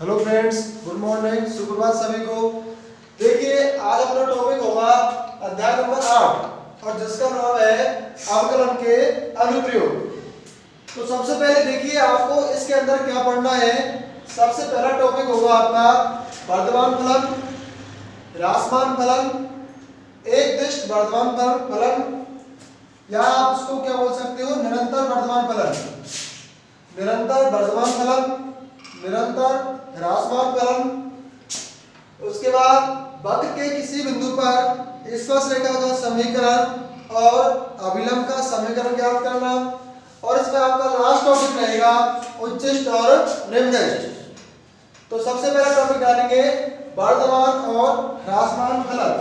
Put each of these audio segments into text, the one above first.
Hello friends, good morning, सुप्रभात सभी को। देखिए, आज अपना टॉपिक होगा अध्याय नंबर 8 और जिसका नाम है अवकलन के अनुप्रयोग। तो सबसे पहले देखिए आपको इसके अंदर क्या पढ़ना है। सबसे पहला टॉपिक होगा आपका वर्धमान फलन, ह्रासमान फलन, एकदिष्ट वर्धमान फलन या आप उसको क्या बोल सकते हो, निरंतर वर्धमान फलन, निरंतर वर्धमान फलन, निरंतर ह्रासमान फलन। उसके बाद वक्र के किसी बिंदु पर स्पर्शरेखा का समीकरण और अभिलंब का समीकरण ज्ञात करना। और इसमें आपका लास्ट टॉपिक रहेगा उच्चिष्ट और निम्निष्ट। तो सबसे पहला टॉपिक डालेंगे वर्धमान और ह्रासमान फलन।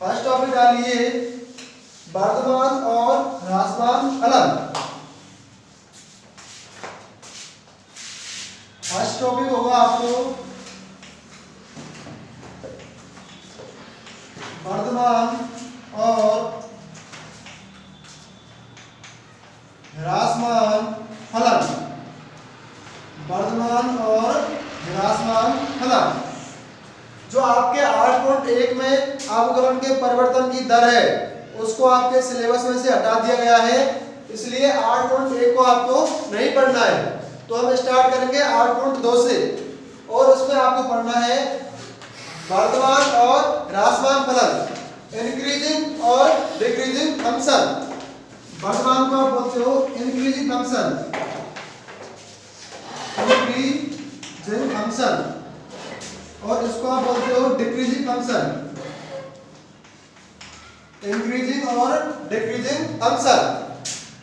फर्स्ट टॉपिक डालिए वर्धमान और ह्रासमान फलन। फर्स्ट टॉपिक होगा आपको वर्धमान और ह्रासमान फलन, वर्धमान और ह्रासमान फलन। जो आपके 8.1 में अवकलन के परिवर्तन की दर है उसको आपके सिलेबस में से हटा दिया गया है, इसलिए 8.1 को आपको नहीं पढ़ना है। तो हम स्टार्ट करेंगे 8.2 से और उसमें आपको पढ़ना है वर्धमान और ह्रासमान फलन, इंक्रीजिंग और डिक्रीजिंग फंक्शन। वर्धमान को आप बोलते हो इंक्रीजिंग फंक्शन, इंक्रीजिंग फंक्शन, और इसको आप बोलते हो डिक्रीजिंग फंक्शन, इंक्रीजिंग और डिक्रीजिंग फंक्शन।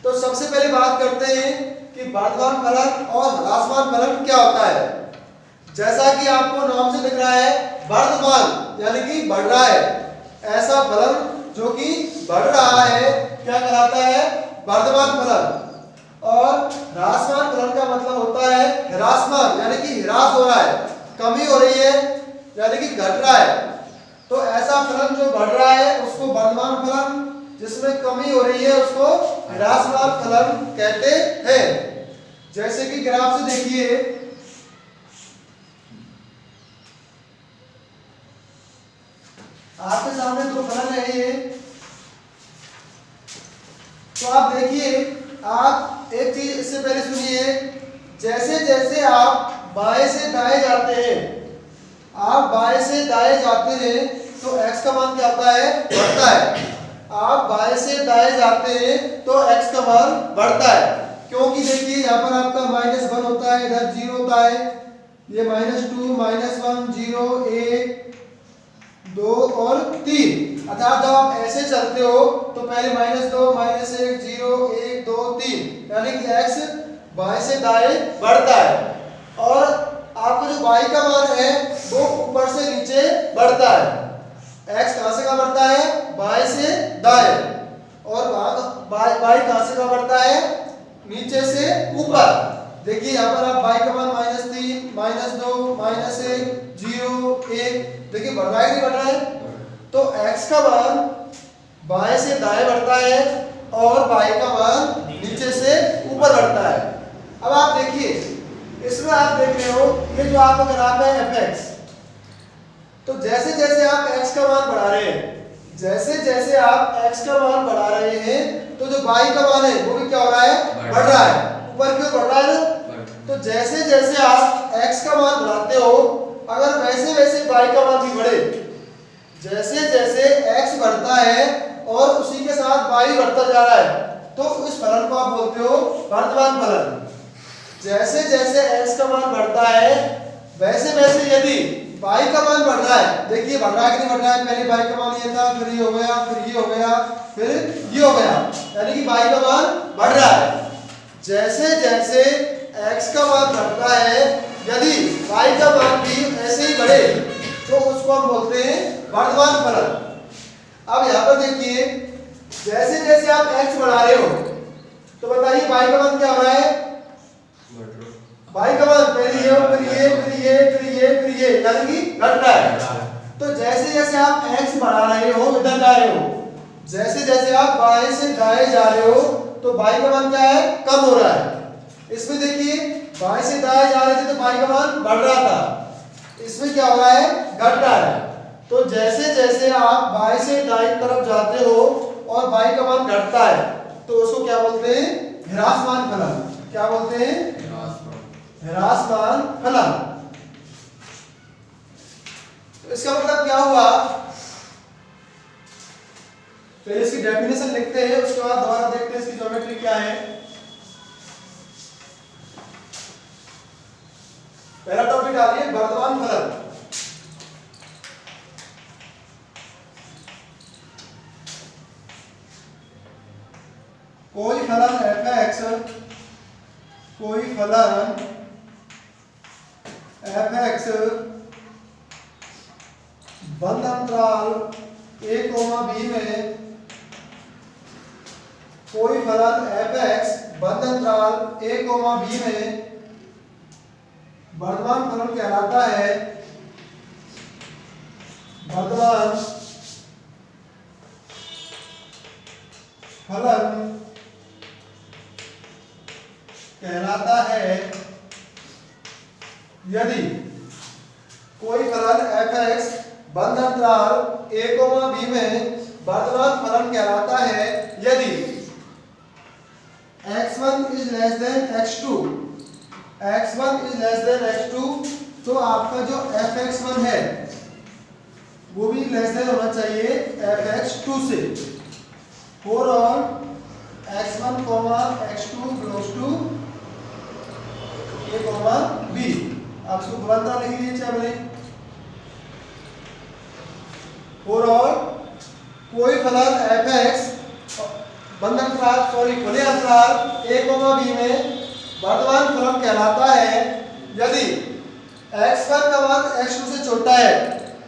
तो सबसे पहले बात करते हैं कि वर्धमान फलन और ह्रासमान फलन क्या होता है। जैसा कि आपको नाम से दिख रहा है, वर्धमान यानी कि बढ़ रहा है, ऐसा फलन जो कि बढ़ रहा है क्या कहलाता है, वर्धमान फलन। और ह्रासमान फलन का मतलब होता है ह्रासमान यानी कि ह्रास हो रहा है, कमी हो रही है यानी कि घट रहा है। तो ऐसा फलन जो बढ़ रहा है उसको वर्धमान फलन, जिसमें कमी हो रही है उसको ह्रासमान फलन कहते हैं। जैसे कि ग्राफ से देखिए, आपके सामने दो फलन है ये। तो आप देखिए, आप एक चीज इससे पहले सुनिए, जैसे जैसे आप बाएं से दाएं जाते हैं, आप बाएं से दाएं जाते हैं तो x का मान क्या होता है, बढ़ता है। आप बाएं से दाएं जाते हैं तो x का मान बढ़ता है, क्योंकि देखिए यहाँ पर आपका -1 होता है, इधर 0 होता है, ये -2, -1, 0, 1, 2 और 3। अर्थात जब आप ऐसे चलते हो तो पहले -2, -1, 0, 1, 2, 3, यानी कि x बाएं से दाएं बढ़ता है। और आपका जो y का मान है वो ऊपर से नीचे बढ़ता है। x कहां से कहां बढ़ता है, बाएं से दाएं, और y कहां से कहां बढ़ता है, नीचे से ऊपर। देखिए यहाँ पर आप y का मान -3, -2, -1, 0, 1, देखिए बढ़ रहा है कि नहीं बढ़ रहा है। तो x का मान बाएं से दाएं बढ़ता है और y का मान नीचे से ऊपर बढ़ता है। अब आप देखिए, इसमें आप देख रहे हो ये जो आपका ग्राफ है fx, तो जैसे जैसे आप x का मान बढ़ा रहे हैं, जैसे जैसे आप x का मान बढ़ा रहे हैं तो जो y का मान है वो भी क्या हो रहा है, बढ़ रहा है। ऊपर क्यों बढ़ रहा है ना, तो जैसे जैसे आप x का मान बढ़ाते हो, अगर वैसे वैसे y का मान भी बढ़े, जैसे जैसे x बढ़ता है और उसी के साथ y बढ़ता जा रहा है, तो इस फलन को आप बोलते हो वर्धमान फलन। जैसे जैसे x का मान बढ़ता है वैसे वैसे यदि y का मान बढ़ रहा है, देखिए बढ़ रहा है कि नहीं बढ़ रहा है, पहले y का मान ये था, फिर ये हो गया, फिर ये हो गया, फिर ये हो गया, यानी कि y का मान बढ़ रहा है। जैसे जैसे x का मान बढ़ता है, यदि y का मान भी ऐसे ही बढ़े तो उसको हम बोलते हैं वर्धमान फलन। अब यहाँ पर देखिए, जैसे जैसे आप x बढ़ा रहे हो तो बताइए y का मान क्या हो रहा है, y का मान पहले ये, फिर ये, फिर ये, फिर ये, फिर ये, यानी कि घट रहा है। तो जैसे जैसे आप x बढ़ा रहे हो, इधर जा रहे हो, जैसे जैसे आप बाएं से दाएं जा रहे हो तो y का मान क्या है, कम हो रहा है। इसमें देखिए बाएं से दाएं जा रहे थे तो बाई का मान बढ़ रहा था, इसमें क्या हो रहा है, घट रहा है। तो जैसे जैसे आप बाएं से दाएं तरफ जाते हो और बाई का मान घटता है तो उसको क्या बोलते हैं, ह्रासमान फलन। क्या बोलते हैं, ह्रासमान फलन। तो इसका मतलब क्या हुआ, पहले इसकी डेफिनेशन लिखते हैं, उसके बाद दोबारा देखते हैं इसकी ज्योमेट्री क्या है। पहला टॉपिक डालिए वर्धमान फलन। कोई फलन f(x), कोई फलन f(x) बंद अंतराल a, b में, कोई फलन f(x) बंद अंतराल a, b में वर्धमान फलन कहलाता है, वर्धमान फलन कहलाता है यदि कोई फलन f(x) बंद अंतराल a, b में वर्धमान फलन कहलाता है यदि x1 is less than x2, x1 is less than x2, तो आपका जो f(x1) है वो भी लेस देन होना चाहिए f(x2) से। For all x1, x2 belongs to a, b। आप इसको बुलंदा लिख लीजिए चाहे बोले। फॉर ऑल कोई फलन f(x) बंद अंतराल खुले अंतराल a, b में वर्धमान फलन कहलाता है यदि x1 का मान x2 से छोटा है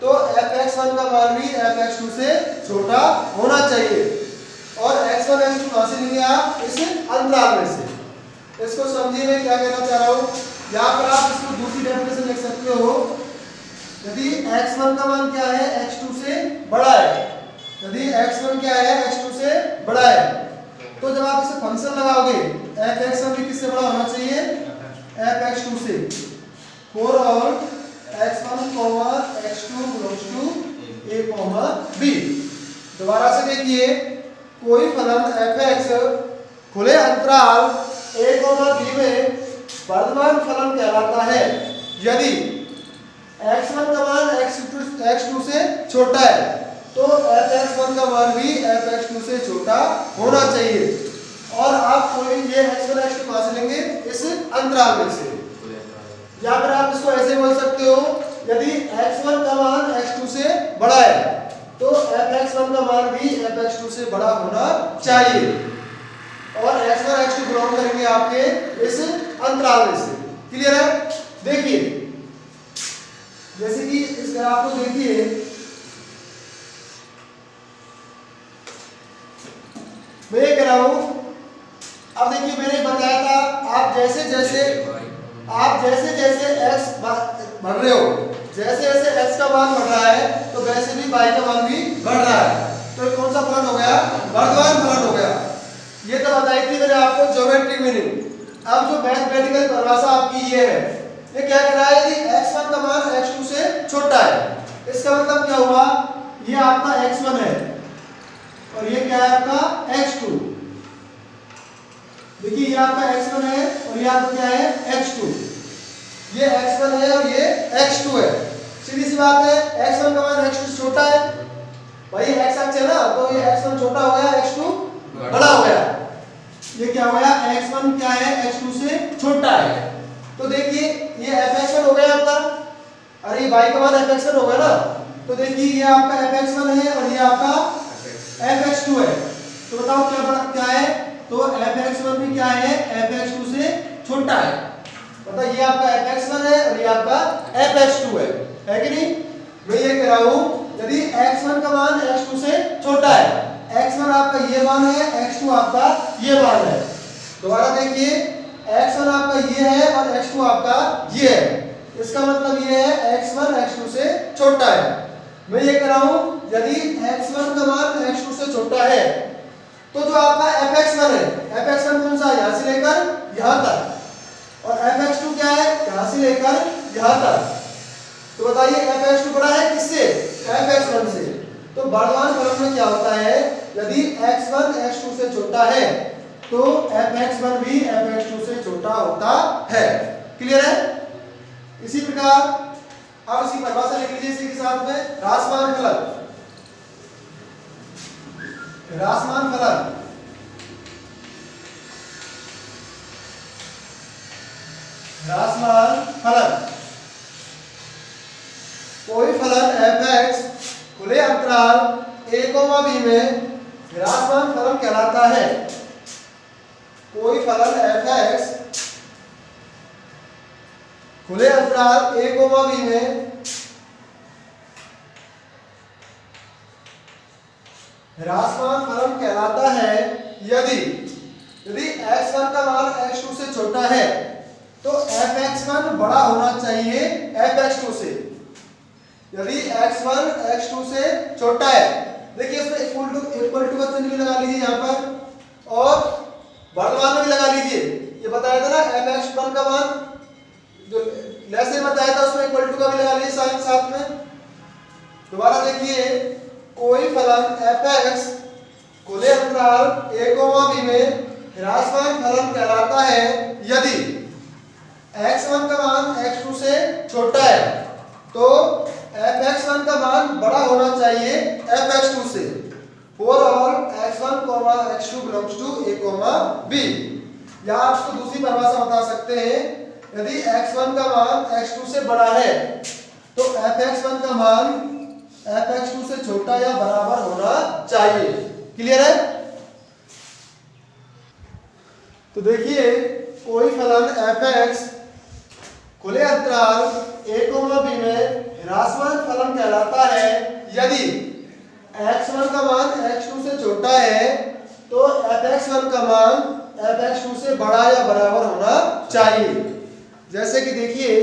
तो f(x1) का मान भी f(x2) से छोटा होना चाहिए। और x1 x2 कहां से लेंगे आप, इस अंतराल में से। इसको समझिए मैं क्या कहना चाह रहा हूं। यहाँ पर आप इसको दूसरी डेफिनेशन लिख सकते हो, यदि x1 का मान क्या है, x2 से बड़ा है, यदि x1 क्या है, x2 से बड़ा है, तो जब आप इसे फंक्शन लगाओगे f(x1) भी किससे बड़ा होना चाहिए, f(x2) से। For all x1, x2 belongs to a, b। दोबारा से देखिए, कोई फलन f(x) खुले अंतराल a, b में वर्धमान फलन कहलाता है यदि x1 का मान x2 से छोटा है तो f(x1) का मान भी f(x2) से छोटा होना चाहिए। और आप कोई ये x1 x2 कहां से लेंगे, इस अंतराल में से। या फिर आप इसको ऐसे बोल सकते हो, यदि x1 का मान x2 से बड़ा है तो f(x1) का मान भी f(x2) से बड़ा होना चाहिए। और x1 x2 बिलोंग करेंगे आपके इस अंतराल में से। क्लियर है। देखिए जैसे कि इस ग्राफ को देखिए, मैं ये कह रहा हूं, अब देखिए मैंने बताया था आप जैसे जैसे x बढ़ रहे हो, जैसे जैसे x का मान बढ़ रहा है तो वैसे भी y का मान भी बढ़ रहा है। तो ये कौन सा फलन हो गया, वर्धमान फलन हो गया। ये तो बताई थी मैंने आपको ज्योमेट्रिक मीनिंग। अब जो मैथमेटिकल परिभाषा आपकी ये है, ये क्या कह रहा है, यदि x1 का मान x2 से छोटा है, इसका मतलब क्या हुआ, ये आपका x1 है और ये क्या है आपका x2। देखिए ये आपका x1 है और ये आपका क्या है x2। ये x1 है और ये x2 है। सीधी सी बात है, x1 का मान x2 से छोटा है, भाई x अक्ष है ना, तो ये x1 छोटा हो गया, x2 बड़ा हो गया। ये क्या हो गया, x1 क्या है, x2 से छोटा है। तो देखिए ये f(x1) हो गया आपका, अरे y का मान f(x1) हो गया ना, तो देखिए ये आपका f(x1) है और ये आपका f(x2) है। तो बताओ क्या है, तो f(x1) भी क्या है, f(x2) से छोटा है। मतलब ये आपका f(x1) है और ये आपका f(x2) है कि नहीं। मैं ये कह रहा हूं, यदि x1 का मान x2 से छोटा है, x1 आपका ये मान है, x2 आपका ये मान है। दोबारा देखिए, x1 आपका ये है और x2 आपका ये है। इसका मतलब ये है x1 x2 से छोटा है। मैं ये कह रहा हूं, यदि x1 का मान x2 से छोटा है तो जो आपका f(x1) है, f(x1) कौन सा, यहां से लेकर यहां तक, और fx2 क्या है, यहां से लेकर यहां तक। तो बताइए fx2 बड़ा है किससे, fx1 से। तो वर्तमान फलन में क्या होता है, यदि x1 x2 से छोटा है तो fx1 भी fx2 से छोटा होता है। क्लियर है। इसी प्रकार अब इसकी परिभाषा लिख लीजिए इसी के साथ में, ह्रासमान फलन। ह्रासमान फलन ह्रासमान फलन कोई फलन fx खुले अंतराल a, b में ह्रासमान फलन कहलाता है। कोई फलन fx खुले अंतराल a, b में ह्रासमान फलन कहलाता है यदि x1 का मान x2 से छोटा है तो fx1 बड़ा होना चाहिए fx2 से। यदि x1 x2 से छोटा है, देखिए इसमें इक्वल टू का चिन्ह भी लगा लीजिए यहाँ पर, और वर्तमान में भी लगा लीजिए। ये बताया था ना fx1 का मान जो लेस देन बताया था उसमें इक्वल टू का भी लगा लीजिए साइन साथ में। दोबारा देखिए, कोई फलन fx खुले अंतराल a, b में ह्रासमान फलन कहलाता है यदि x1 का मान x2 से छोटा है तो fx1 का मान बड़ा होना चाहिए fx2 से। For all x1, x2 belongs to a, b। या आपको दूसरी परिभाषा बता सकते हैं, यदि x1 का मान x2 से बड़ा है तो fx1 का मान fx2 से छोटा या बराबर होना चाहिए। क्लियर है। तो देखिए, कोई फलन fx खुले अंतराल a, b में ह्रासमान फलन कहलाता है यदि x1 का मान x2 से छोटा है तो fx1 का मान fx2 से बड़ा या बराबर होना चाहिए। जैसे कि देखिए,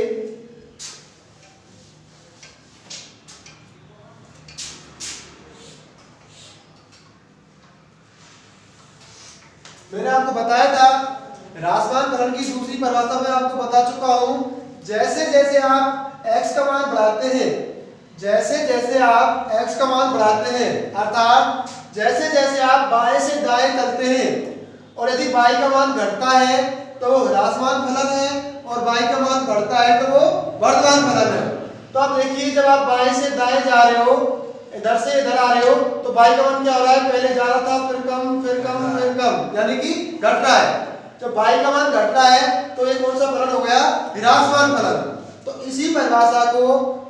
मैंने आपको बताया था ह्रासमान फलन की दूसरी परिभाषा मैं आपको बता चुका हूं। जैसे जैसे आप x का मान बढ़ाते हैं, जैसे जैसे आप x का मान बढ़ाते हैं, अर्थात जैसे जैसे आप बाएं से दाएं चलते हैं, और यदि y का मान घटता है तो वो ह्रासमान फलन है, और y का मान बढ़ता है तो वो वर्धमान फलन है। तो आप देखिए, जब आप बाएं से दाएं जा रहे हो, इधर से इधर आ रहे हो, तो y का मान क्या हो रहा है, पहले जा रहा था फिर कम फिर कम फिर कम, यानी कि घट रहा है। जब y का मान घट रहा है तो ये कौन सा फलन हो गया, ह्रासमान फलन। तो इसी परिभाषा को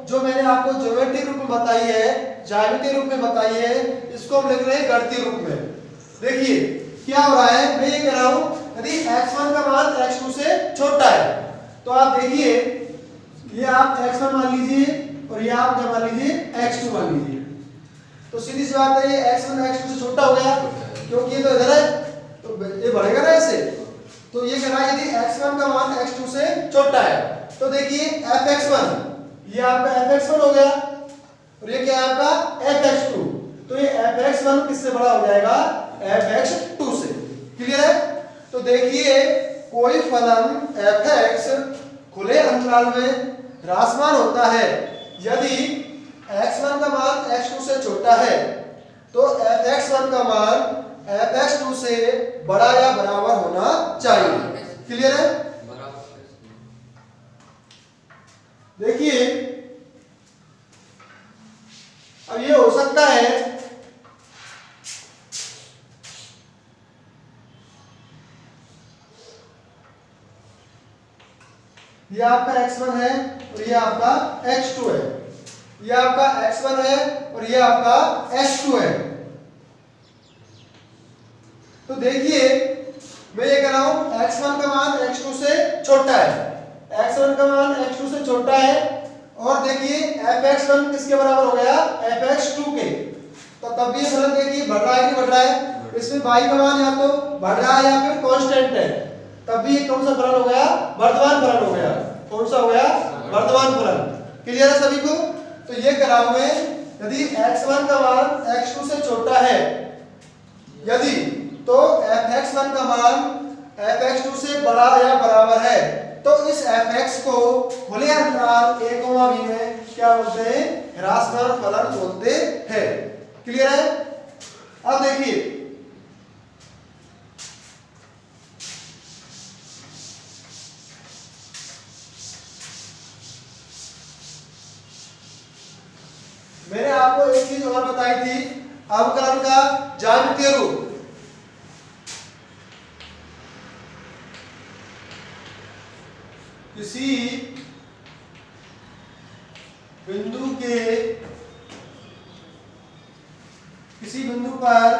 जो मैंने आपको ज्योमेट्री रूप में बताई है, ज्यामितीय रूप में बताई है, इसको हम लिख रहे हैं गणितीय रूप में। देखिए क्या हो रहा है, मैं ये कह रहा हूं यदि x1 का मान x2 से छोटा है तो आप देखिए, ये आप x1 मान लीजिए और ये आप क्या मान लीजिए, x2 मान लीजिए। तो सीधी सी बात है, ये x1 x2 से छोटा हो गया क्योंकि ये तो इधर है, तो ये बढ़ेगा ना ऐसे। तो ये कह रहा है यदि x1 का मान x2 से छोटा है तो देखिए fx1, ये आपका fx1 हो गया, और ये क्या है आपका fx2। तो ये fx1 किससे बड़ा हो जाएगा, fx2 से। क्लियर है। तो देखिए, कोई फलन fx खुले अंतराल में ह्रासमान होता है यदि x1 का मान x2 से छोटा है तो fx1 का मान fx2 से बड़ा या बराबर होना चाहिए। क्लियर है। देखिए, अब ये हो सकता है ये आपका x1 है और ये आपका x2 है, ये आपका x1 है और ये आपका x2 है। तो देखिए, मैं ये कह रहा हूं x1 का मान x2 से छोटा है, x1 का मान x2 से छोटा है, और देखिए fx1 किसके बराबर हो गया, fx2 के। तो तब भी फलन देखिए बढ़ रहा है कि बढ़ रहा है, इसमें y का मान या तो बढ़ रहा है या फिर कांस्टेंट है, तब भी कौन सा फलन हो गया, वर्धमान फलन हो गया। कौन सा हो गया, वर्धमान फलन। क्लियर है सभी को। तो ये कह रहा हूं मैं, यदि x1 का मान x2 से छोटा है यदि, तो fx1 का मान fx2 से बड़ा या बराबर है, तो हैं ह्रासमान फलन बोलते हैं। क्लियर है? अब देखिए मैंने आपको एक चीज और बताई थी, अवकलन का ज्यामितीय रूप। किसी बिंदु पर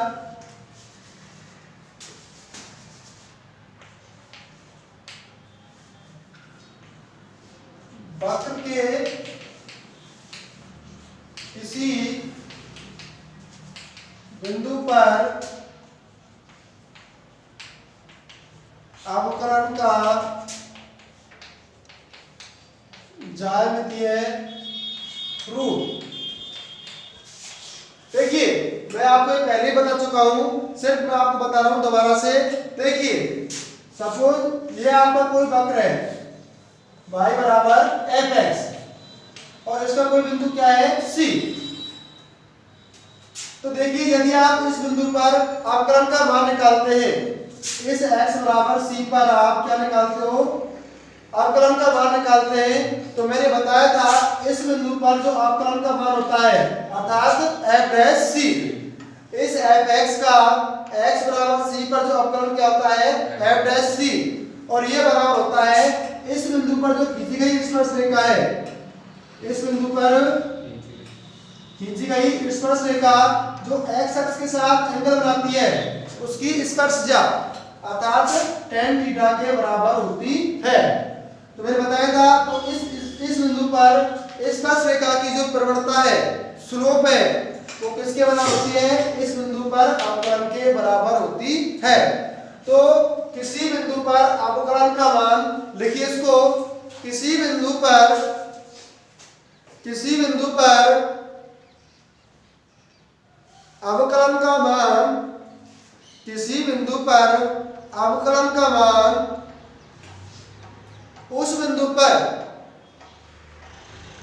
वक्र के किसी बिंदु पर अवकलन का ज्यामितीय रूप। देखिए मैं आपको पहले ही बता चुका हूं, सिर्फ मैं आपको बता रहा हूं दोबारा से। देखिए सपोज ये आपका कोई वक्र है y बराबर fx और इसका कोई बिंदु क्या है c। तो देखिए यदि आप इस बिंदु पर अवकलन का मान निकालते हैं, इस x बराबर c पर आप क्या निकालते हो, अवकलन का मान निकालते हैं, तो मैंने बताया था इस बिंदु पर जो अवकलन का मान होता है अर्थात f डैश c, इस fx का x बराबर c पर जो अवकलन क्या होता है f डैश c, और ये बराबर होता है इस बिंदु पर जो खींची गई स्पर्श रेखा है, इस बिंदु पर खींची गई स्पर्श रेखा जो x अक्ष के साथ एंगल बनाती है उसकी स्पर्शजा अर्थात tan थीटा के बराबर होती है। तो मैंने बताया था तो इस बिंदु पर स्पर्श रेखा की जो प्रवणता है, स्लोप है, वो किसके बराबर होती है, इस बिंदु पर अवकलन के बराबर होती है। तो किसी बिंदु पर अवकलन का मान लिखिए इसको, किसी बिंदु पर अवकलन का मान, किसी बिंदु पर अवकलन का मान उस बिंदु पर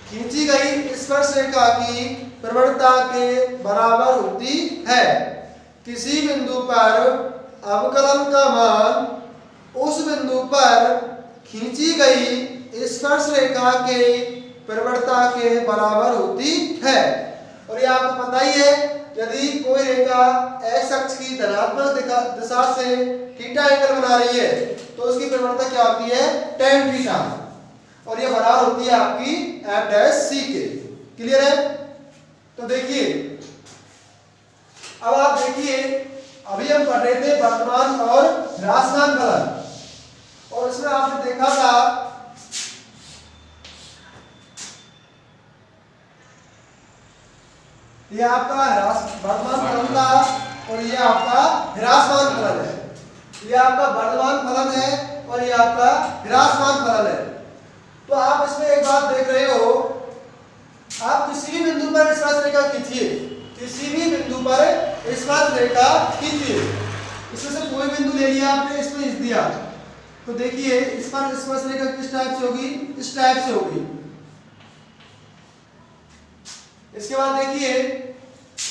खींची गई स्पर्श रेखा की प्रवणता के बराबर होती है। किसी बिंदु पर अवकलन का मान उस बिंदु पर खींची गई स्पर्श रेखा के प्रवणता के बराबर होती है। और ये आपको पता ही है, यदि कोई रेखा x अक्ष की धनात्मक दिशा से थीटा एंगल बना रही है तो उसकी प्रवणता क्या होती है, tan थीटा, और ये बराबर होती है आपकी f डैश c के। क्लियर है? तो देखिए अब आप देखिए, अभी हम पढ़ रहे थे वर्तमान और ह्रासमान फलन, और इसमें आपने देखा था ये आपका वर्तमान फलन था और ये आपका ह्रासमान फलन है। ये आपका वर्तमान फलन है और ये आपका ह्रासमान फलन है। तो आप इसमें एक बात देख रहे हो, आप किसी भी बिंदु पर स्पर्श रेखा खींचिए, किसी भी बिंदु पर स्पर्श रेखा खींचिए, इसमें से कोई बिंदु ले लिया आपने, इसमें इस दिया, तो देखिए इस पर स्पर्श रेखा किस टाइप से होगी, इस टाइप से होगी। इसके बाद देखिए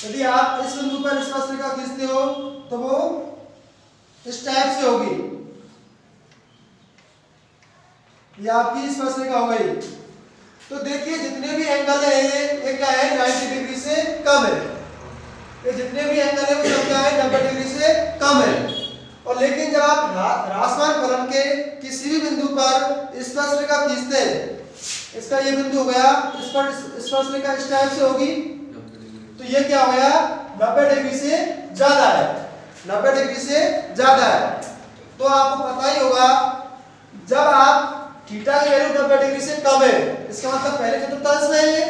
यदि आप इस बिंदु पर स्पर्श रेखा खींचते हो तो वो इस टाइप से होगी, ये आपकी स्पर्श रेखा हो गई। तो देखिए जितने भी एंगल है ये क्या है, 90 डिग्री से कम है, ये जितने भी एंगल है वो सब क्या है, 90 डिग्री से कम है। और लेकिन जब आप ह्रासमान फलन के किसी भी बिंदु पर स्पर्श रेखा खींचते हैं, इसका ये बिंदु हो गया, इस पर स्पर्श रेखा इस टाइप से होगी, तो ये क्या हो गया, 90 डिग्री से ज्यादा है, 90 डिग्री से ज्यादा है। तो आपको पता ही होगा जब आप थीटा की वैल्यू 90 डिग्री से कम है, इसका मतलब पहले चतुर्थांश में है,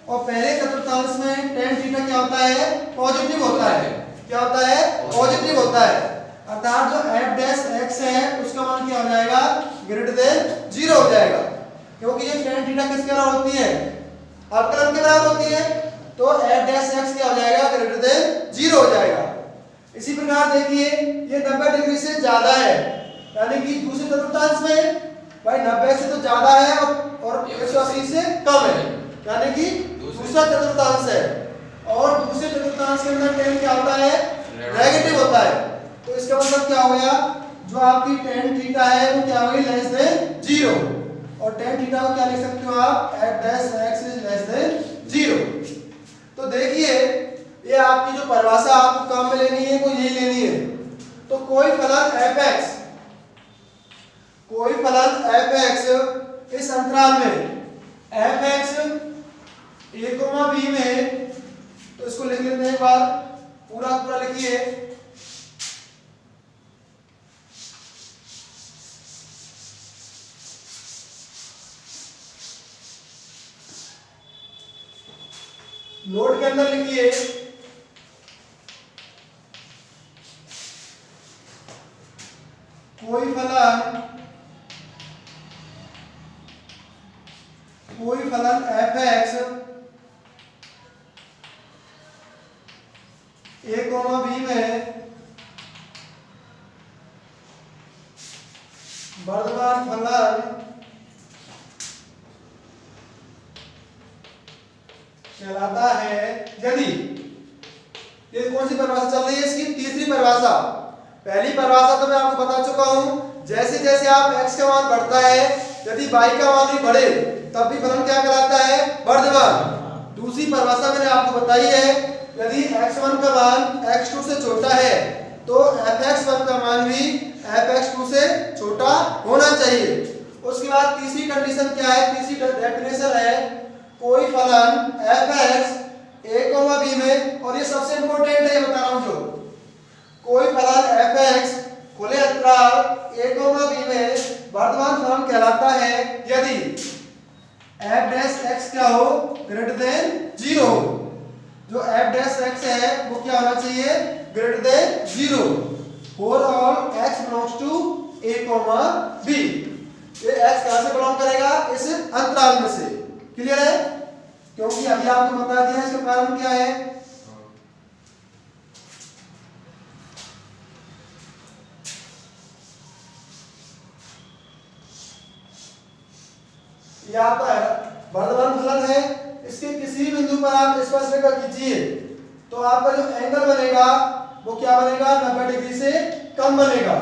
और पहले चतुर्थांश में tan थीटा क्या होता है, पॉजिटिव होता है। क्या होता है, पॉजिटिव होता है। अर्थात जो f डैश x है उसका मान क्या हो जाएगा, ग्रेटर देन 0 हो जाएगा, क्योंकि ये tan थीटा किसके बराबर होती है, अवकलन के बराबर होती है। तो f डैश x क्या हो जाएगा, ग्रेटर देन 0 हो जाएगा। इसी प्रकार देखिए ये 90 डिग्री से ज्यादा है, यानी कि दूसरे चतुर्थांश में भाई 90 से तो ज्यादा है और 180 से कम है, यानी कि दूसरा चतुर्थांश है, और दूसरे चतुर्थांश के अंदर tan क्या होता है, नेगेटिव होता है। तो इसका मतलब क्या हो गया, जो आपकी tan थीटा है वो क्या होगी, लेस देन 0, और tan थीटा को क्या लिख सकते हो आप, f dash x is less then 0। तो देखिए ये आपकी जो परिभाषा आपको काम में लेनी है वो यही लेनी है। तो कोई फलन fx इस अंतराल में fx a, b में, तो इसको लिख लेते हैं एक बार, पूरा लिखिए। नोट के अंदर लिखिए कोई फलन fx a, b में वर्धमान फलन कहलाता है यदि, ये कौन सी परिभाषा चल रही है, इसकी तीसरी परिभाषा। पहली परिभाषा तो मैं आपको बता चुका हूं, जैसे जैसे आप x का मान बढ़ता है, यदि y का मान भी बढ़े तब भी फलन क्या कहलाता है, वर्धमान। दूसरी परिभाषा मैंने आपको बताई है, यदि x1 का मान x2 से छोटा है तो fx1 का मान भी fx2 से छोटा होना चाहिए। उसके बाद तीसरी कंडीशन क्या है, तीसरी डेफिनेशन है कोई फलन fx a, b में, और ये सबसे इंपॉर्टेंट है, ये बता रहा हूं, जो कोई फलन fx खुले अंतराल a, b में वर्धमान फलन कहलाता है यदि f डैश x क्या हो, ग्रेटर देन 0 हो। जो f डैश x है वो क्या होना चाहिए, greater than 0 for all x belongs to a, b। ये x कहां से बिलोंग करेगा, इस अंतराल में से। क्लियर है, क्योंकि अभी आपको बता दिया इसका कारण क्या है। यहाँ पर वर्धमान फलन है, इसके किसी बिंदु पर आप स्पर्शरेखा खींचिए तो आपका जो एंगल बनेगा वो क्या बनेगा, 90 डिग्री से कम बनेगा।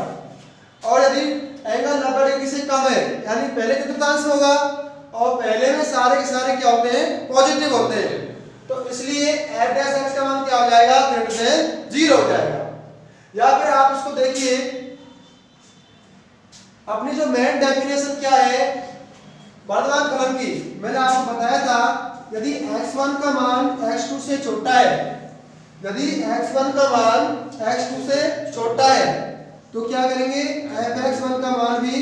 और यदि एंगल 90 डिग्री से कम है यानी पहले चतुर्थांश होगा, और पहले में सारे के सारे क्या होते हैं, पॉजिटिव होते हैं, तो इसलिए f डैश x का मान क्या हो जाएगा, ग्रेटर देन 0 हो जाएगा। या फिर आप इसको देखिए, अपनी जो मेन डेफिनेशन क्या है वर्धमान फलन की, मैंने आपको बताया था यदि x1 का मान x2 से छोटा है, यदि x1 का मान x2 से छोटा है तो क्या करेंगे, fx1 का मान भी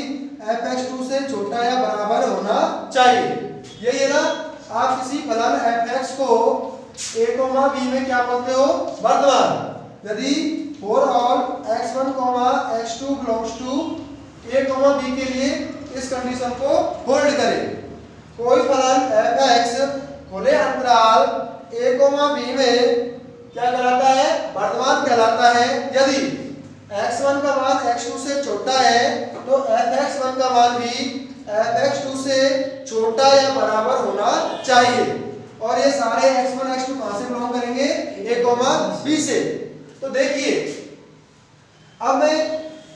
fx2 से छोटा या बराबर होना चाहिए। यही है ना, आप किसी फलन fx को a, b में क्या बोलते हो, वर्धमान। यदि for all x1, x2 belongs to a, b के लिए इस कंडीशन को होल्ड करें। कोई फलन fx खुले अंतराल a, b में क्या कहलाता है, वर्धमान कहलाता है यदि x1 का मान x2 से छोटा है तो fx1 का मान भी fx2 से छोटा या बराबर होना चाहिए। और ये सारे x1 x2 कहां से बिलोंग करेंगे, a, b से। तो देखिए अब मैं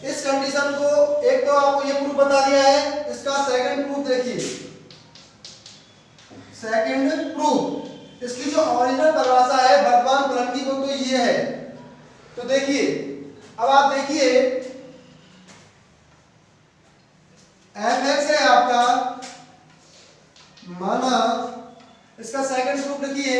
इस कंडीशन को, एक तो आपको ये प्रूफ बता दिया है, इसका सेकंड प्रूफ देखिए। सेकंड प्रूफ, इसकी जो ओरिजिनल परिभाषा है वर्धमान फलन की वो तो ये है। तो देखिए अब आप देखिए fx है आपका, माना इसका सेकंड प्रूफ लिखिए,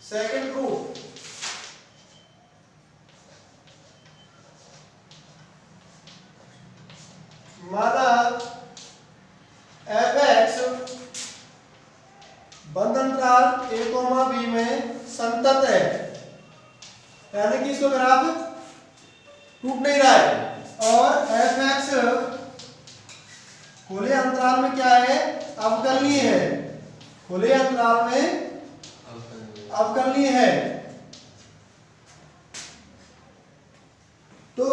सेकंड प्रूफ माना fx बंद अंतराल a, b में संतत है, यानी कि इसको ग्राफ टूट नहीं रहा है, और fx खुले अंतराल में क्या है, अवकलनीय है, खुले अंतराल में अवकलनीय है। तो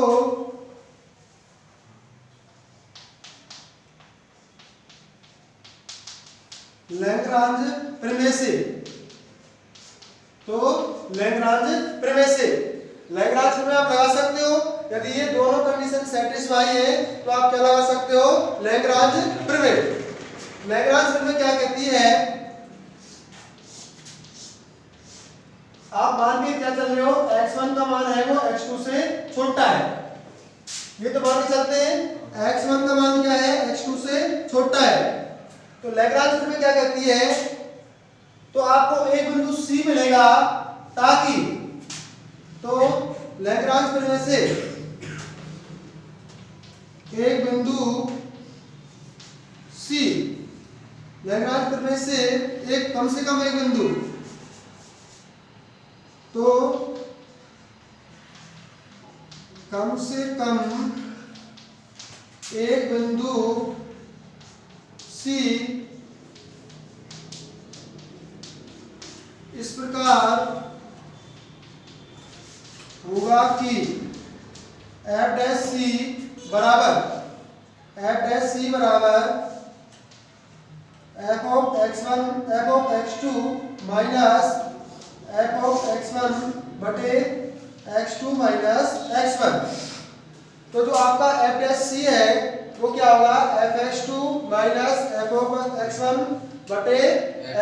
लैग्रांज प्रमेय से लैग्रांज प्रमेय आप लगा सकते हो। यदि ये दोनों कंडीशन सेटिस्फाई है तो आप क्या लगा सकते हो, लैग्रांज प्रमेय। लैग्रांज प्रमेय क्या कहती है, आप मान के क्या चल रहे हो, x1 का मान है वो x2 से छोटा है, ये तो मान के चलते हैं x1 का मान क्या है, x2 से छोटा है। तो लैग्रांज प्रमेय क्या कहती है, तो आपको एक बिंदु C मिलेगा ताकि, तो लैग्रांज प्रमेय से एक बिंदु C, लैग्रांज प्रमेय से एक कम से कम एक बिंदु, तो कम से कम एक बिंदु C इस प्रकार होगा कि f डैश c बराबर f of x2 minus f of x1 बटे x2 माइनस x1। तो जो आपका f डैश c है वो क्या होगा, fx2 minus f of x1 बटे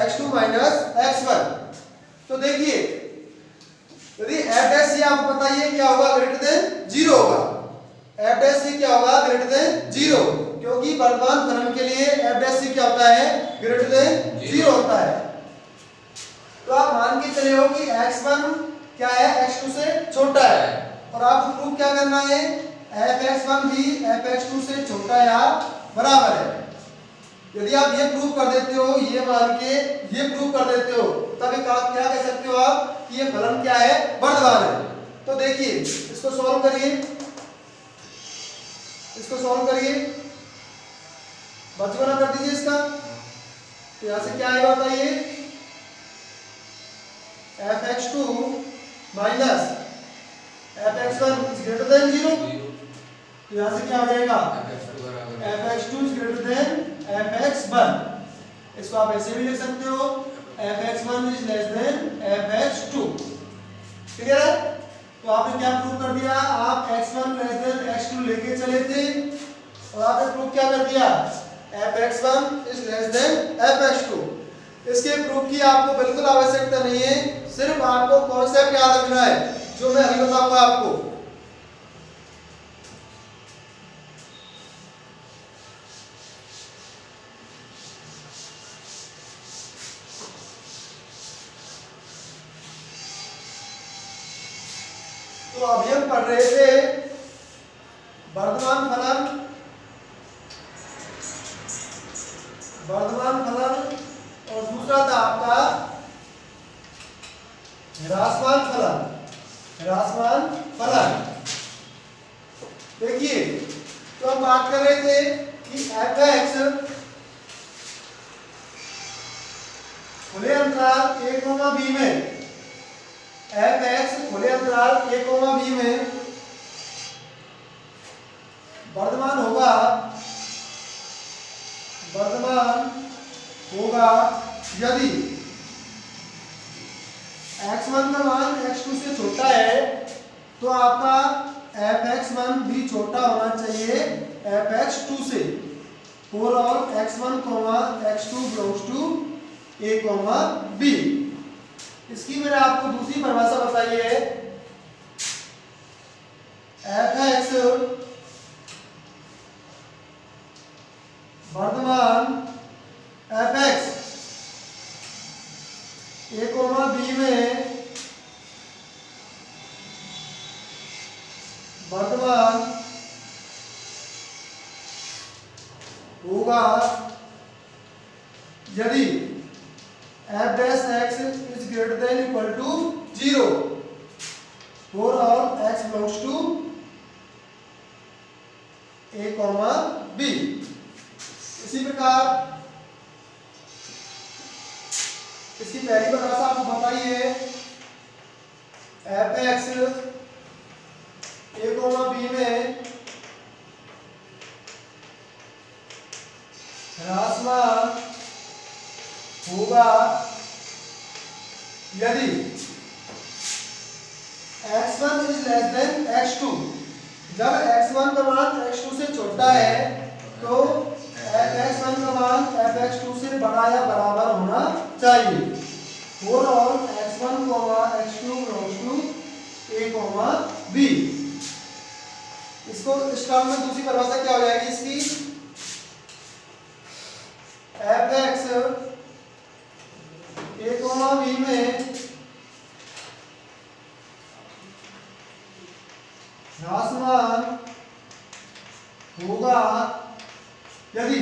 x2 माइनस x1। तो देखिए यदि f डैश c आपको पता ही है क्या होगा, ग्रेटर देन 0 होगा। f डैश c क्या होगा, ग्रेटर देन 0, क्योंकि वर्तमान फलन के लिए f डैश c क्या होता है, ग्रेटर देन 0 होता है। तो आप मान के चले हो कि x1 क्या है, x2 से छोटा है, और आपको प्रूव क्या करना है, fx1 भी fx2 से छोटा या बराबर है। यदि आप ये प्रूव कर देते हो, ये मान के ये प्रूव कर देते हो, तब आप क्या कह सकते हो आप कि ये फलन क्या है, वर्धमान है। तो देखिए इसको सॉल्व करिए, बचगुना कर दीजिए इसका। तो यहां से क्या आएगा बताइए, fx2 minus fx1 is greater than 0। तो यहां से क्या आ जाएगा, fx2 is greater then fx1। इसको आप ऐसे भी लिख सकते हो, fx1 is less then fx2। Clear है? तो आपने क्या प्रूव कर दिया, आप x1 लेस देन x2 लेके चले थे और आपने प्रूव क्या कर दिया, fx1 is less then fx2। इसके प्रूफ की आपको बिल्कुल आवश्यकता नहीं है, सिर्फ आपको कॉन्सेप्ट याद रखना है जो मैं अभी बताऊंगा आपको। तो अभी हम पढ़ रहे थे वर्धमान फलन और दूसरा था आपका ह्रासमान फलन। देखिए तो हम बात कर रहे थे कि fx खुले अंतराल a, b में, fx खुले अंतराल a, b में वर्धमान होगा यदि x1 का मान x2 से छोटा है, तो आपका fx1 भी छोटा होना चाहिए fx2 से, for all x1, x2 belongs to a, b। इसकी मैंने आपको दूसरी परिभाषा बताई है, fx Varthaman fx a, b में वर्धमान होगा यदि f dash x is greater than equal to 0 for all x belongs to a, b। इसी प्रकार इसकी पहली परिभाषा आपको बताइए, fx ए कोमा बी में ह्रासमान होगा यदि x1 is less then x2। जब x1 का मान x2 से छोटा है तो fx1 का मान fx2 से बड़ा या बराबर होना चाहिए। For all x1, x2 belongs to a, b। इसको इस टर्म में दूसरी परिभाषा क्या हो जाएगी इसकी, fx a, b में ह्रासमान होगा यदि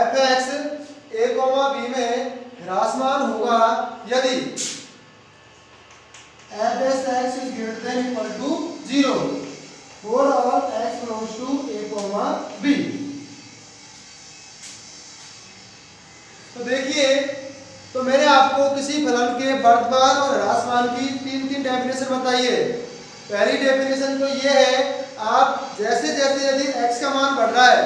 fx a, b में ह्रासमान होगा यदि f(x) is greater than equal to 0 for all x belongs to a, b। तो देखिए, तो मैंने आपको किसी फलन के वर्तमान और ह्रासमान की तीन डेफिनेशन बताई है। पहली डेफिनेशन तो ये है, आप जैसे जैसे यदि x का मान बढ़ रहा है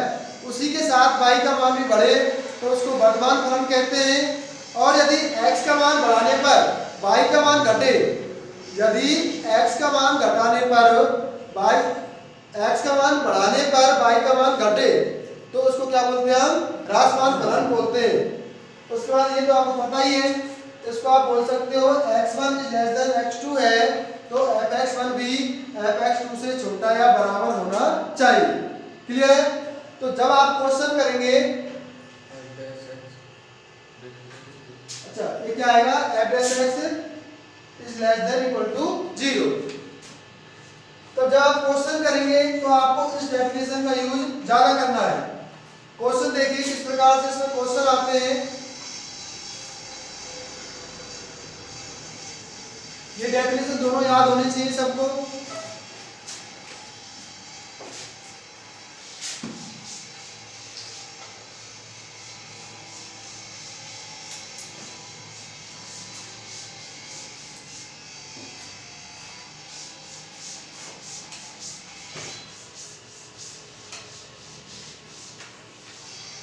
उसी के साथ y का मान भी बढ़े तो उसको वर्तमान फलन कहते हैं। और यदि x का मान बढ़ाने पर y का मान घटे, यदि x का मान घटाने पर x का मान बढ़ाने पर y का मान घटे तो उसको क्या बोलते हैं, हम ह्रासमान फलन बोलते हैं। उसके बाद ये तो आपको पता ही है, इसको आप बोल सकते हो x1 is less then x2 है तो fx1 भी fx2 से छोटा या बराबर होना चाहिए। क्लियर है? तो जब आप क्वेश्चन करेंगे, अच्छा ये क्या आएगा, f(x) is less than equal to 0। तो जब आप क्वेश्चन करेंगे तो आपको इस डेफिनेशन का यूज ज्यादा करना है। क्वेश्चन देखिए किस प्रकार से इसमें क्वेश्चन आते हैं। ये डेफिनेशन दोनों याद होनी चाहिए सबको।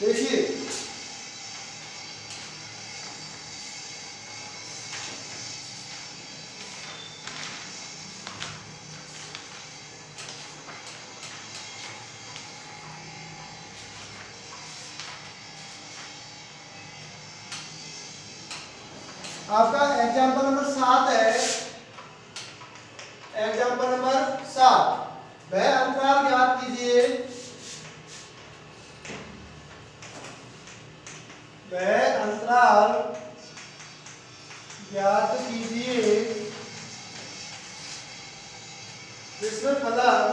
देखिए, आपका एग्जाम्पल नंबर 7 है। एग्जाम्पल नंबर 7, वह अंतराल ज्ञात कीजिए, वह अंतराल ज्ञात कीजिए जिसमें फलन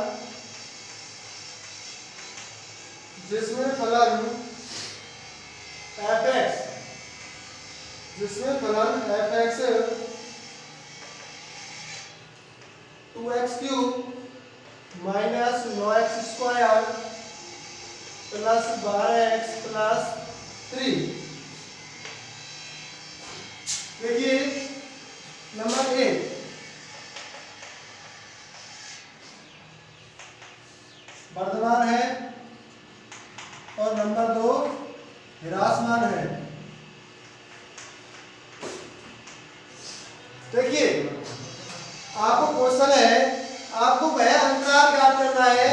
fx, जिसमें फलन fx 2x³ minus 9x² plus 12x plus 3। देखिए नंबर 1, वर्धमान है और नंबर 2 ह्रासमान है। देखिए आपको क्वेश्चन है, आपको वह अंतराल ज्ञात करना है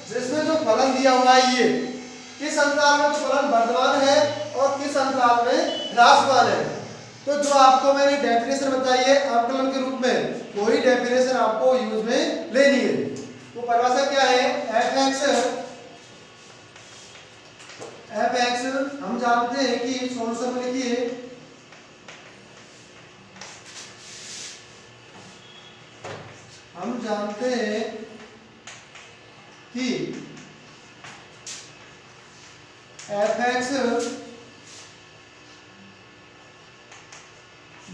जिसमें जो फलन दिया हुआ है ये किस अंतराल में तो फलन वर्धमान है और किस अंतराल में ह्रासमान है। तो जो आपको मैंने डेफिनेशन बताई है अवकलन के रूप में, वही डेफिनेशन आपको यूज में लेनी है। तो परिभाषा क्या है, fx हम जानते हैं कि सॉल्यूशन में लिखिए, हम जानते हैं कि fx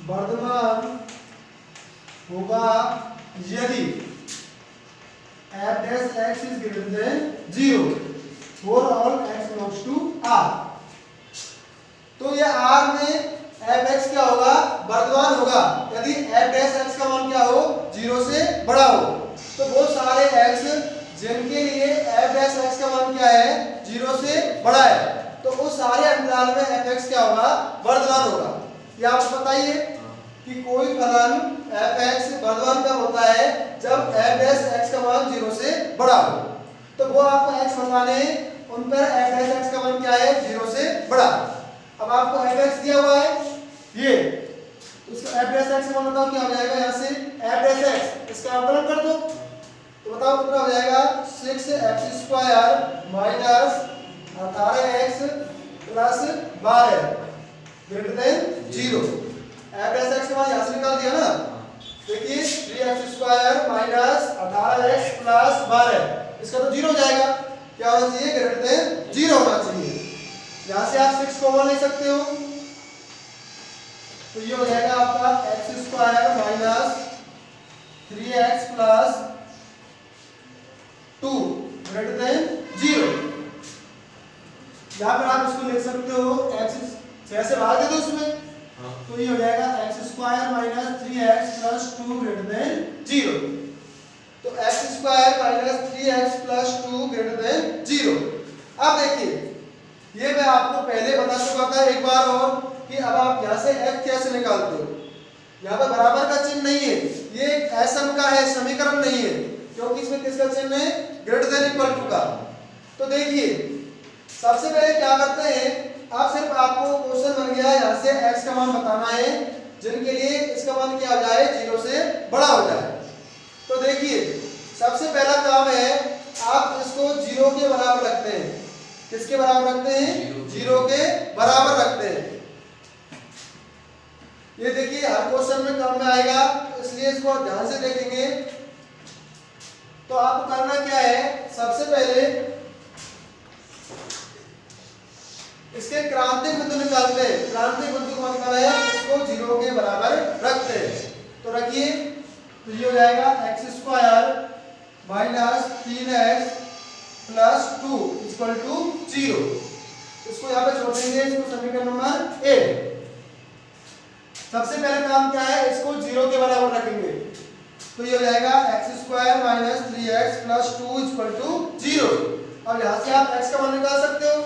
वर्धमान होगा यदि f(x) is greater than 0 for all x belongs to R। तो ये R में fx क्या होगा, वर्धमान होगा यदि f(x) का मान क्या हो, 0 से बड़ा हो। तो वो सारे x जिनके लिए f डैश x का मान क्या है 0 से बड़ा है, तो उस सारे अंतराल में fx क्या होगा वर्धमान होगा। ये आपको बताइए कि कोई फलन fx वर्धमान कब होता है जब f डैश x का मान 0 से बड़ा हो। तो वो आपको x बताने उन पर f डैश x का मान क्या है 0 से बड़ा। अब आपको fx दिया हुआ है ये, उसका f डैश x का मान बताओ क्या हो जाएगा, यहाँ से f डैश x इसका अवकलन कर दो तो बताओ कितना हो जाएगा 6x² minus 18x plus 12 greater than 0। f dash x का मान यहाँ से निकाल दिया ना, देखिए 3x² माइनस 18x प्लस 12 इसका तो 0 हो जाएगा, क्या होना चाहिए ग्रेटर देन 0 होना चाहिए। यहाँ से आप 6 कॉमन ले सकते हो तो ये हो जाएगा आपका x² minus 3x plus 2 greater than 0। यहाँ पर आप इसको लिख सकते हो x 6 से भाग दे दो उसमें, तो ये हो जाएगा x² minus 3x plus 2 greater than 0। तो x² minus 3x plus 2 greater than 0। अब देखिए ये मैं आपको पहले बता चुका था एक बार और कि अब आप यहाँ से f कैसे निकालते हो। यहाँ पर बराबर का चिन्ह नहीं है, ये एक असम का है, समीकरण नहीं है, क्योंकि इसमें किसका चिन्ह है ग्रेटर देन इक्वल टू का। तो देखिए सबसे पहले क्या करते हैं, अब सिर्फ आपको क्वेश्चन बन गया यहाँ से x का मान बताना है जिनके लिए इसका मान क्या हो जाए 0 से बड़ा हो जाए। तो देखिए सबसे पहला काम है आप इसको 0 के बराबर रखते हैं। किसके बराबर रखते हैं 0 के बराबर रखते हैं। ये देखिए हर क्वेश्चन में काम में आएगा, इसलिए इसको ध्यान से देखेंगे। तो आपको करना क्या है, सबसे पहले इसके क्रांतिक बिंदु निकालते हैं। क्रांतिक बिंदु को निकाला है इसको 0 के बराबर रखते हैं। तो रखिए तो ये हो जाएगा x² minus 3x plus 2 equal to 0। इसको यहाँ पे छोड़ देंगे, इसको समीकरण नंबर 1। सबसे पहले काम क्या है, इसको 0 के बराबर रखेंगे तो ये हो जाएगा x² minus 3x plus 2 equal to 0। अब यहाँ से आप x का मान निकाल सकते हो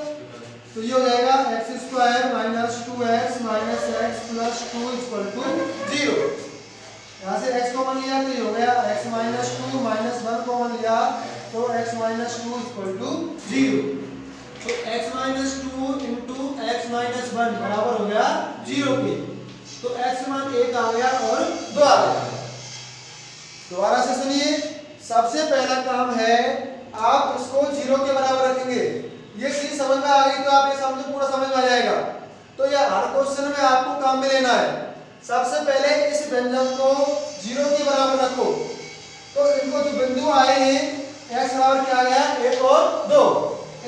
तो ये हो जाएगा x² minus 2x minus x plus 2 equal to 0। यहाँ से x कॉमन लिया तो ये हो गया x माइनस 2 माइनस 1 कॉमन लिया तो x माइनस 2 इक्वल टू 0। तो x minus 2 into x minus 1 बराबर हो गया 0 के। तो x मान 1 आ गया और 2 आ गया। दोबारा से सुनिए, सबसे पहला काम है आप इसको 0 के बराबर रखेंगे। ये चीज समझ में आ गई तो आप ये समझो पूरा समझ में आ जाएगा। तो ये हर क्वेश्चन में आपको काम में लेना है। सबसे पहले इस व्यंजक को 0 के बराबर रखो तो इनको जो बिंदु आए हैं x बराबर क्या आ गया 1 और 2,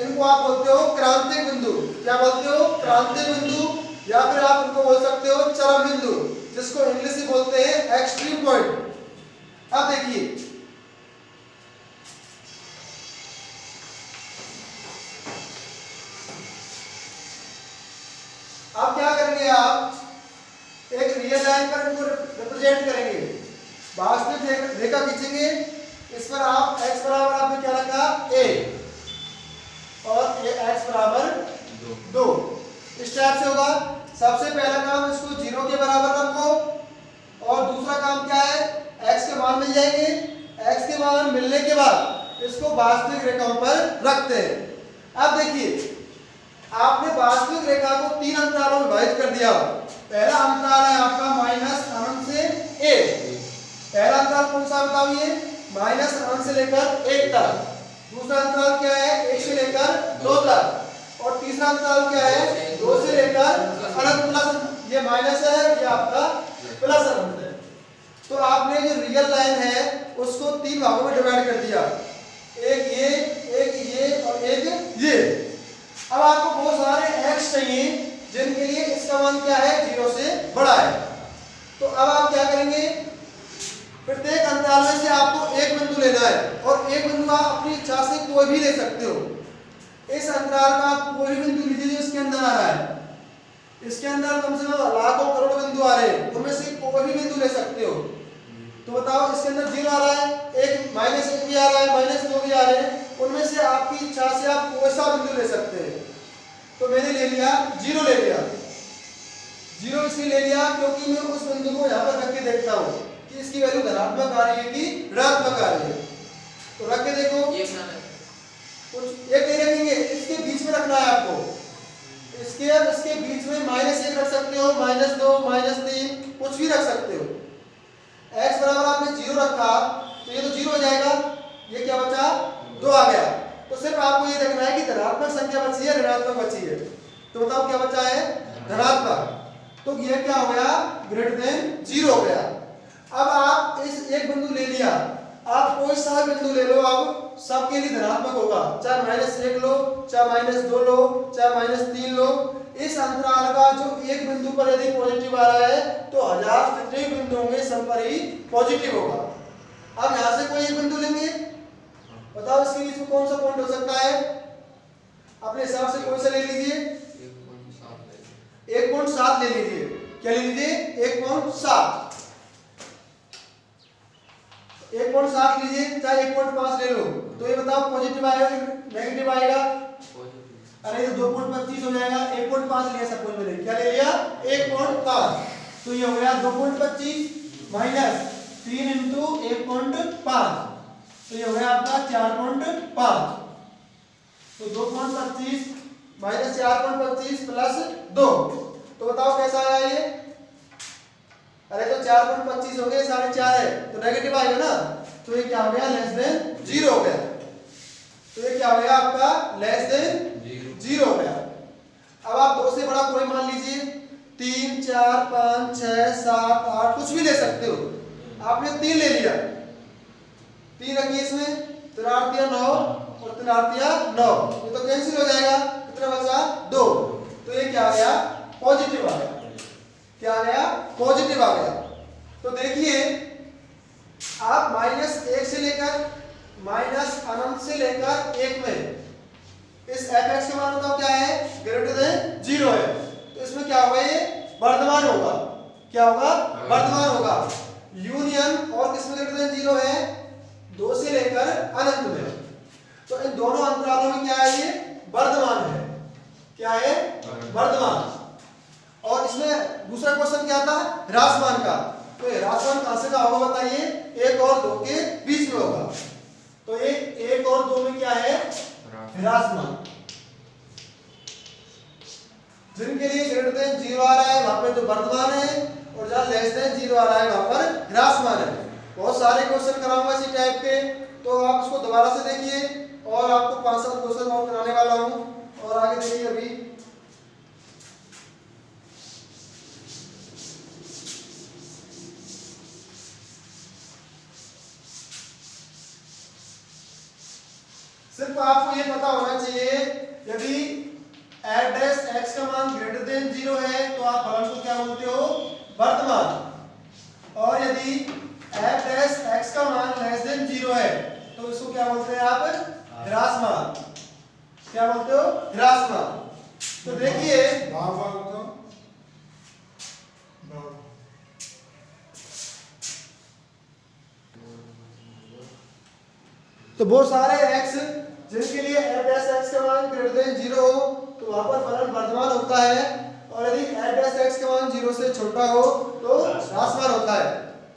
इनको आप बोलते हो क्रांतिक बिंदु। क्या बोलते हो क्रांतिक बिंदु, या फिर आप इनको बोल सकते हो चरम बिंदु, जिसको इंग्लिश में बोलते हैं एक्सट्रीम पॉइंट। अब देखिए अब क्या करेंगे, आप एक रियल लाइन पर इनको रिप्रेजेंट करेंगे, वास्तविक रेखा खींचेंगे। इस पर आप x बराबर आपने क्या रखा a और x बराबर 2। इस टाइप से होगा। सबसे पहला काम इसको 0 के बराबर रखो और दूसरा काम क्या है, x के मान मिल जाएंगे। x के मान मिलने के बाद इसको वास्तविक रेखाओं पर रखते हैं। अब देखिए आपने वास्तविक रेखा को 3 अंतरालों में विभाजित कर दिया। पहला अंतराल है आपका माइनस अनंत से a। पहला अंतराल कौन सा बताओ, ये माइनस अनंत से लेकर 1 तक। दूसरा अंतराल क्या है 1 से लेकर 2 तक। और तीसरा अंतराल क्या है 2 से लेकर अनंत प्लस, ये माइनस है, ये आपका प्लस अनंत है। तो आपने जो रियल लाइन है उसको 3 भागों में डिवाइड कर दिया, एक ये और एक ये। अब आपको बहुत सारे x चाहिए जिनके लिए इसका मान क्या है 0 से बड़ा है। तो अब आप क्या करेंगे, प्रत्येक अंतराल में से आपको एक बिंदु लेना है और एक बिंदु आप अपनी इच्छा से कोई भी ले सकते हो। इस अंतराल का आप कोई भी बिंदु लीजिए जो इसके अंदर आ रहा है। इसके अंदर कम से कम लाखों करोड़ बिंदु आ रहे हैं, उनमें से कोई भी बिंदु ले सकते हो। तो बताओ इसके अंदर 0 आ रहा है, एक -1 भी आ रहा है, -2 भी आ रहे हैं, उनमें से आपकी इच्छा से आप कोई सा बिंदु ले सकते हैं। तो मैंने ले लिया 0 ले लिया। 0 इसलिए ले लिया क्योंकि मैं उस बिंदु को यहाँ पर रख के देखता हूँ कि इसकी वैल्यू धनात्मक आ रही है कि ऋणात्मक आ रही है। तो रख के देखो, कुछ एक नहीं रखेंगे, इसके बीच में रखना है आपको। इसके बीच में -1 रख सकते हो, -2, -3 कुछ भी रख सकते हो। x बराबर आपने 0 रखा तो ये तो 0 हो जाएगा, ये क्या बचा 2 आ गया। तो सिर्फ आपको ये देखना है कि धनात्मक संख्या बची है ऋणात्मक बची है। तो बताओ क्या बचा है, धनात्मक। तो ये क्या हो गया, ग्रेटर देन 0 हो गया। अब आप इस एक बिंदु ले लिया, आप कोई सा बिंदु ले लो, अब सबके लिए धनात्मक होगा, चाहे -1 लो, चाहे -2 लो, चाहे -3 लो। इस अंतराल का जो एक बिंदु पर यदि पॉजिटिव आ रहा है तो 1000 जितने बिंदु होंगे सब पर ही पॉजिटिव होगा। अब यहां से कोई एक बिंदु लेंगे, बताओ इसके बीच में कौन सा पॉइंट हो सकता है, अपने हिसाब से कोई सा ले लीजिए, 1.7 ले लीजिए। क्या ले लीजिए, 1.7 लीजिए, चाहे 1.5 ले लो। तो ये बताओ पॉजिटिव आएगा कि नेगेटिव आएगा, अरे तो 2.25 हो जाएगा, 1.5 लिया सब कुछ मैंने, क्या ले लिया 1.5। तो ये हो गया 2.25 माइनस 3 इंटू 1.5, तो ये हो गया आपका 4.5। तो 2.25 माइनस 4.25 प्लस 2, तो बताओ कैसा आया ये, अरे तो 4.25 हो गए, 4.5 है तो नेगेटिव आएगा ना, तो ये क्या हो गया, लेस देन 0 हो गया। तो ये क्या हो गया आपका, लेस देन 0 हो गया। अब आप 2 से बड़ा कोई मान लीजिए, 3, 4, 5, 6, 7, 8 कुछ भी ले सकते हो। आपने 3 ले लिया, 3 रखिए इसमें, 3 8 9 और 3 8 9, ये तो कैंसिल हो जाएगा, कितना बचा 2। तो ये क्या आ गया, पॉजिटिव आ गया। क्या आ गया, पॉजिटिव आ गया। तो देखिए आप -1 से लेकर अनंत से लेकर 1 में इस fx का मान बताओ क्या है, ग्रेटर देन 0 है। तो इसमें क्या होगा, ये वर्धमान होगा, क्या होगा, वर्धमान होगा। यूनियन और किसमें ग्रेटर देन 0 है, 2 से लेकर अनंत में। तो इन दोनों अंतरालों में क्या है, ये वर्धमान है, क्या है, वर्धमान। और इसमें दूसरा क्वेश्चन क्या था, ह्रासमान का। तो ह्रासमान कहां से का होगा बताइए, 1 और 2 के बीच में होगा। तो ये 1 और 2 में क्या है, ह्रासमान। जिनके लिए ग्रेटर देन 0 आ रहा है वहां पे तो वर्धमान है, और जहां लेस देन 0 आ रहा है वहां पर ह्रासमान है। बहुत सारे क्वेश्चन कराऊंगा इसी टाइप के, तो आप इसको दोबारा से देखिए, और आपको 5-7 क्वेश्चन और कराने वाला हूं। और आगे देखिए, अभी सिर्फ आपको ये पता होना चाहिए, यदि f डैश x का मान ग्रेटर देन 0 है तो आप फलन को क्या बोलते हो, वर्धमान। और यदि f डैश x का मान लेस देन 0 है तो इसको क्या बोलते हैं आप, ह्रासमान। क्या बोलते हो, ह्रासमान। तो देखिए तो बहुत सारे x जिनके लिए f डैश x का मान ग्रेटर देन 0 हो तो वहां पर फलन वर्धमान होता है, और यदि f डैश x का मान 0 से छोटा हो तो ह्रासमान होता है।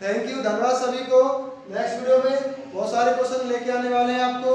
थैंक यू, धन्यवाद सभी को। नेक्स्ट वीडियो में बहुत सारे क्वेश्चन लेके आने वाले हैं आपको।